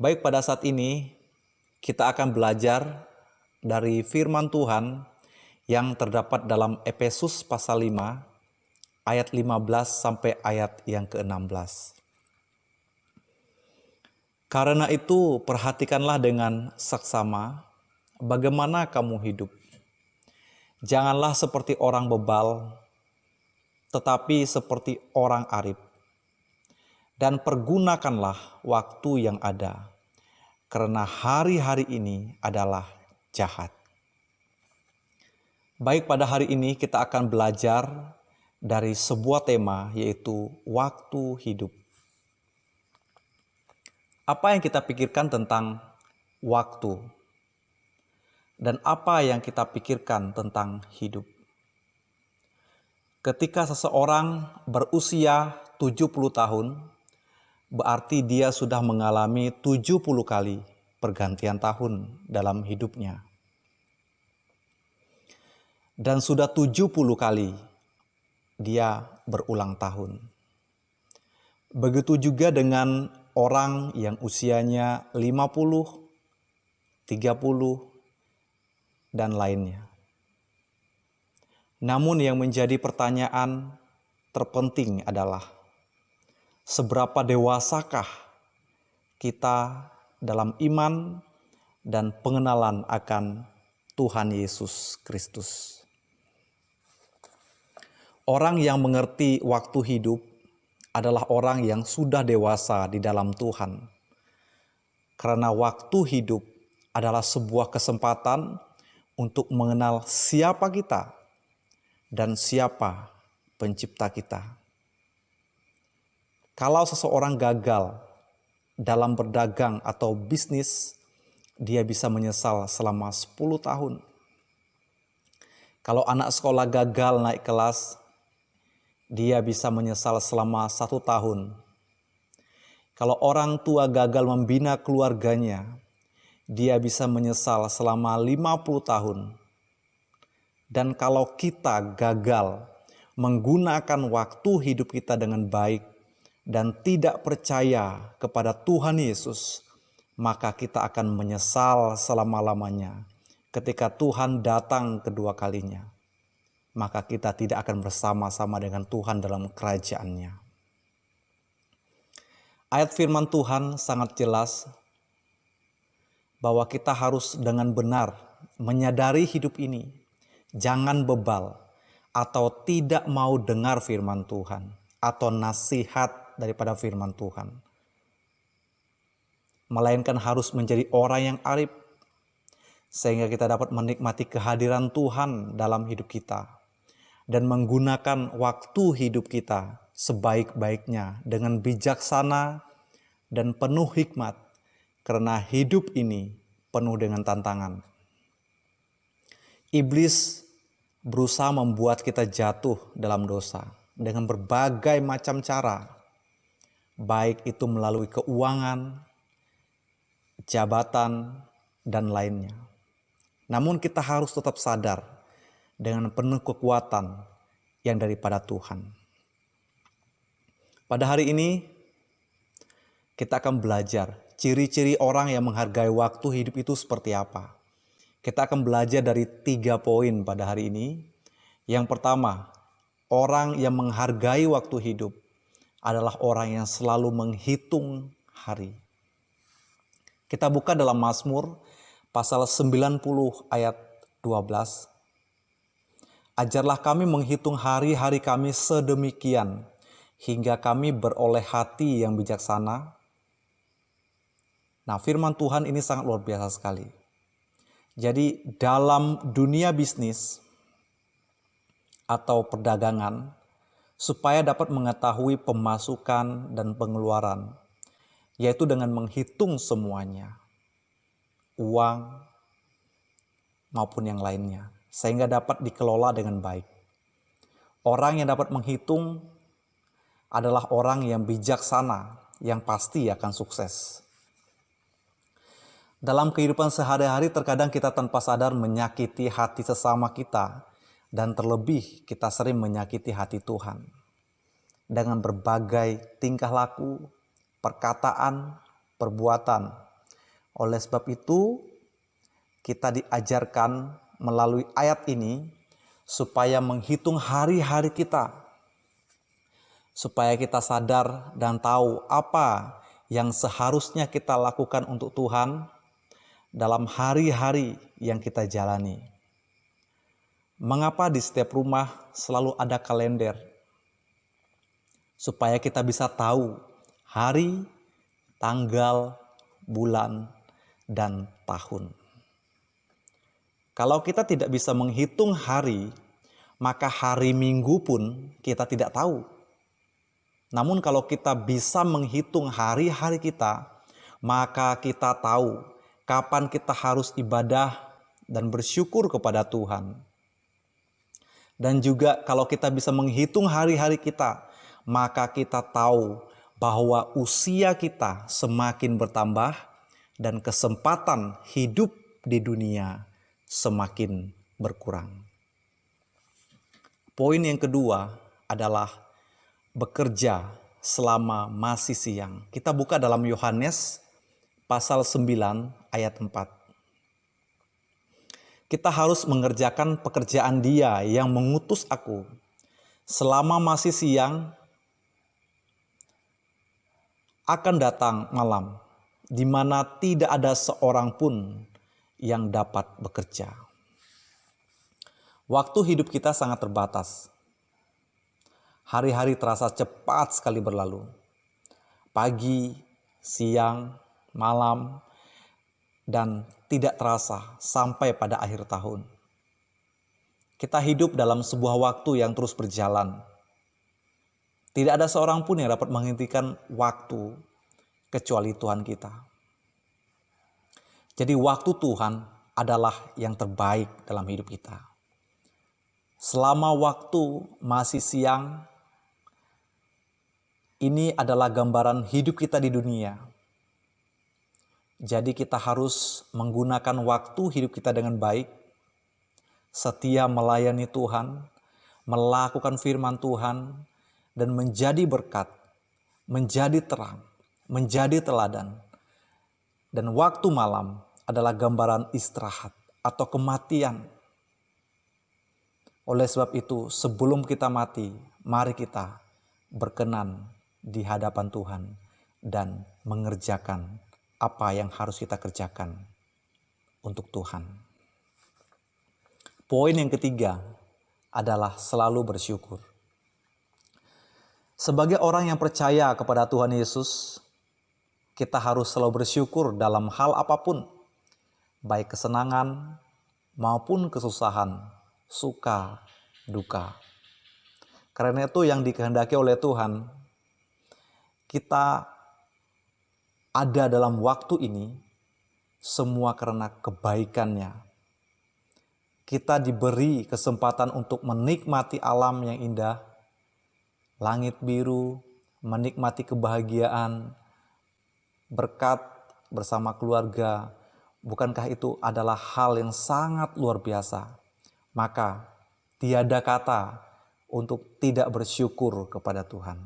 Baik, pada saat ini kita akan belajar dari firman Tuhan yang terdapat dalam Efesus pasal 5 ayat 15 sampai ayat yang ke-16. Karena itu perhatikanlah dengan saksama bagaimana kamu hidup. Janganlah seperti orang bebal, tetapi seperti orang arif. Dan pergunakanlah waktu yang ada, karena hari-hari ini adalah jahat. Baik, pada hari ini kita akan belajar dari sebuah tema, yaitu waktu hidup. Apa yang kita pikirkan tentang waktu? Dan apa yang kita pikirkan tentang hidup? Ketika seseorang berusia 70 tahun, berarti dia sudah mengalami 70 kali pergantian tahun dalam hidupnya. Dan sudah 70 kali dia berulang tahun. Begitu juga dengan orang yang usianya 50, 30, dan lainnya. Namun yang menjadi pertanyaan terpenting adalah seberapa dewasakah kita dalam iman dan pengenalan akan Tuhan Yesus Kristus. Orang yang mengerti waktu hidup adalah orang yang sudah dewasa di dalam Tuhan. Karena waktu hidup adalah sebuah kesempatan untuk mengenal siapa kita dan siapa pencipta kita. Kalau seseorang gagal dalam berdagang atau bisnis, dia bisa menyesal selama 10 tahun. Kalau anak sekolah gagal naik kelas, dia bisa menyesal selama 1 tahun. Kalau orang tua gagal membina keluarganya, dia bisa menyesal selama 50 tahun. Dan kalau kita gagal menggunakan waktu hidup kita dengan baik dan tidak percaya kepada Tuhan Yesus, maka kita akan menyesal selama-lamanya ketika Tuhan datang kedua kalinya. Maka kita tidak akan bersama-sama dengan Tuhan dalam kerajaan-Nya. Ayat firman Tuhan sangat jelas bahwa kita harus dengan benar menyadari hidup ini. Jangan bebal atau tidak mau dengar firman Tuhan atau nasihat daripada firman Tuhan. Melainkan harus menjadi orang yang arif sehingga kita dapat menikmati kehadiran Tuhan dalam hidup kita dan menggunakan waktu hidup kita sebaik-baiknya dengan bijaksana dan penuh hikmat, karena hidup ini penuh dengan tantangan. Iblis berusaha membuat kita jatuh dalam dosa dengan berbagai macam cara, baik itu melalui keuangan, jabatan, dan lainnya. Namun kita harus tetap sadar dengan penuh kekuatan yang daripada Tuhan. Pada hari ini kita akan belajar ciri-ciri orang yang menghargai waktu hidup itu seperti apa. Kita akan belajar dari 3 poin pada hari ini. Yang pertama, orang yang menghargai waktu hidup adalah orang yang selalu menghitung hari. Kita buka dalam Mazmur pasal 90 ayat 12. Ajarlah kami menghitung hari-hari kami sedemikian, hingga kami beroleh hati yang bijaksana. Nah, firman Tuhan ini sangat luar biasa sekali. Jadi dalam dunia bisnis atau perdagangan, supaya dapat mengetahui pemasukan dan pengeluaran, yaitu dengan menghitung semuanya, uang maupun yang lainnya, sehingga dapat dikelola dengan baik. Orang yang dapat menghitung adalah orang yang bijaksana, yang pasti akan sukses. Dalam kehidupan sehari-hari terkadang kita tanpa sadar menyakiti hati sesama kita, dan terlebih kita sering menyakiti hati Tuhan dengan berbagai tingkah laku, perkataan, perbuatan Oleh sebab itu, kita diajarkan melalui ayat ini supaya menghitung hari-hari kita, supaya kita sadar dan tahu apa yang seharusnya kita lakukan untuk Tuhan dalam hari-hari yang kita jalani. Mengapa di setiap rumah selalu ada kalender? Supaya kita bisa tahu hari, tanggal, bulan, dan tahun. Kalau kita tidak bisa menghitung hari, maka hari Minggu pun kita tidak tahu. Namun kalau kita bisa menghitung hari-hari kita, maka kita tahu kapan kita harus ibadah dan bersyukur kepada Tuhan. Dan juga kalau kita bisa menghitung hari-hari kita, maka kita tahu bahwa usia kita semakin bertambah dan kesempatan hidup di dunia semakin berkurang. Poin yang kedua adalah bekerja selama masih siang. Kita buka dalam Yohanes pasal 9 ayat 4. Kita harus mengerjakan pekerjaan Dia yang mengutus aku. Selama masih siang, akan datang malam, di mana tidak ada seorang pun yang dapat bekerja. Waktu hidup kita sangat terbatas. Hari-hari terasa cepat sekali berlalu. Pagi, siang, malam, dan tidak terasa sampai pada akhir tahun. Kita hidup dalam sebuah waktu yang terus berjalan. Tidak ada seorang pun yang dapat menghentikan waktu kecuali Tuhan kita. Jadi waktu Tuhan adalah yang terbaik dalam hidup kita. Selama waktu masih siang, ini adalah gambaran hidup kita di dunia. Jadi kita harus menggunakan waktu hidup kita dengan baik, setia melayani Tuhan, melakukan firman Tuhan, dan menjadi berkat, menjadi terang, menjadi teladan. Dan waktu malam adalah gambaran istirahat atau kematian. Oleh sebab itu, sebelum kita mati, mari kita berkenan di hadapan Tuhan dan mengerjakan apa yang harus kita kerjakan untuk Tuhan. Poin yang ketiga adalah selalu bersyukur. Sebagai orang yang percaya kepada Tuhan Yesus, kita harus selalu bersyukur dalam hal apapun, baik kesenangan maupun kesusahan, suka, duka. Karena itu yang dikehendaki oleh Tuhan, kita ada dalam waktu ini semua karena kebaikannya. Kita diberi kesempatan untuk menikmati alam yang indah, langit biru, menikmati kebahagiaan, berkat bersama keluarga. Bukankah itu adalah hal yang sangat luar biasa? Maka tiada kata untuk tidak bersyukur kepada Tuhan.